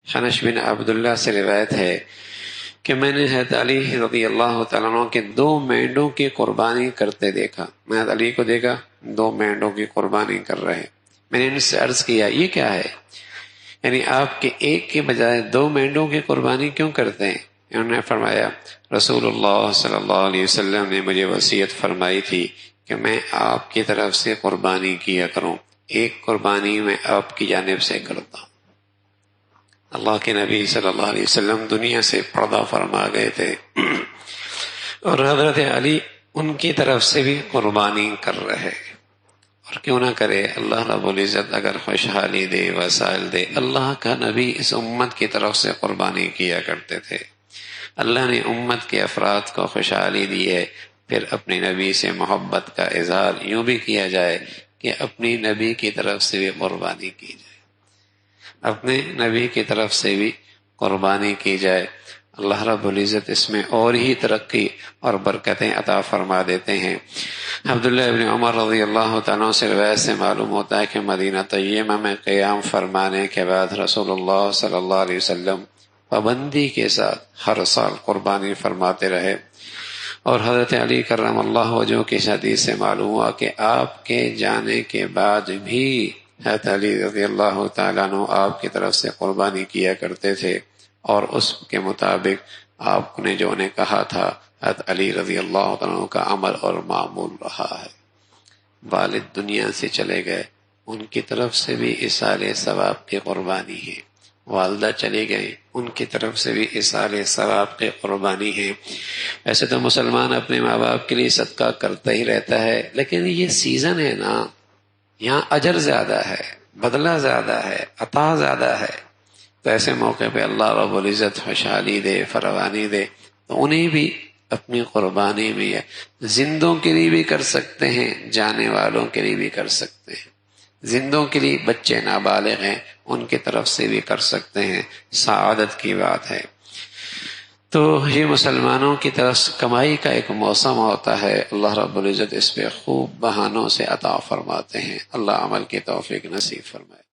حنش بن عبداللہ سے روایت ہے کہ میں نے حضرت علی رضی اللہ تعالیٰ عنہ کے 2 مینڈوں کی قربانی کرتے دیکھا. میں حضرت علی کو دیکھا 2 مینڈوں کی قربانی کر رہے. میں نے ان سے عرض کیا یہ کیا ہے، یعنی آپ کے ایک کے بجائے 2 مینڈوں کی قربانی کیوں کرتے ہیں؟ انہوں نے فرمایا رسول اللہ صلی اللہ علیہ وسلم نے مجھے وصیت فرمائی تھی کہ میں آپ کی طرف سے قربانی کیا کروں، ایک قربانی میں آپ کی جانب سے کرتا ہوں. اللہ کے نبی صلی اللہ علیہ وسلم دنیا سے پردہ فرما گئے تھے اور حضرت علی ان کی طرف سے بھی قربانی کر رہے. اور کیوں نہ کرے، اللہ رب العزت اگر خوشحالی دے، وسائل دے. اللہ کا نبی اس امت کی طرف سے قربانی کیا کرتے تھے. اللہ نے امت کے افراد کو خوشحالی دی ہے. پھر اپنے نبی سے محبت کا اظہار یوں بھی کیا جائے کہ اپنی نبی کی طرف سے بھی قربانی کی جائے، اپنے نبی کی طرف سے بھی قربانی کی جائے. اللہ رب العزت اس میں اور ہی ترقی اور برکتیں عطا فرما دیتے ہیں. عبداللہ ابن عمر رضی اللہ تعالیٰ سے روایت سے معلوم ہوتا ہے کہ مدینہ طیبہ میں قیام فرمانے کے بعد رسول اللہ صلی اللہ علیہ وسلم پابندی کے ساتھ ہر سال قربانی فرماتے رہے. اور حضرت علی کرم اللہ وجہہ کی حدیث سے معلوم ہوا کہ آپ کے جانے کے بعد بھی حضرت علی رضی اللہ تعالیٰ عنہ آپ کی طرف سے قربانی کیا کرتے تھے، اور اس کے مطابق آپ نے جو انہیں کہا تھا حضرت علی رضی اللہ عنہ کا عمل اور معمول رہا ہے. والد دنیا سے چلے گئے، ان کی طرف سے بھی ایصال ثواب کی قربانی ہے. والدہ چلی گئی، ان کی طرف سے بھی ایصال ثواب کی قربانی ہے. ایسے تو مسلمان اپنے ماں باپ کے لیے صدقہ کرتا ہی رہتا ہے، لیکن یہ سیزن ہے نا، یہاں اجر زیادہ ہے، بدلہ زیادہ ہے، عطا زیادہ ہے. تو ایسے موقع پہ اللہ رب العزت خوشحالی دے، فراوانی دے، تو انہیں بھی اپنی قربانی میں زندوں کے لیے بھی کر سکتے ہیں، جانے والوں کے لیے بھی کر سکتے ہیں. زندوں کے لیے بچے نابالغ ہیں، ان کی طرف سے بھی کر سکتے ہیں. سعادت کی بات ہے. تو یہ مسلمانوں کی طرف کمائی کا ایک موسم ہوتا ہے. اللہ رب العزت اس پہ خوب بہانوں سے عطا فرماتے ہیں. اللہ عمل کی توفیق نصیب فرمائے.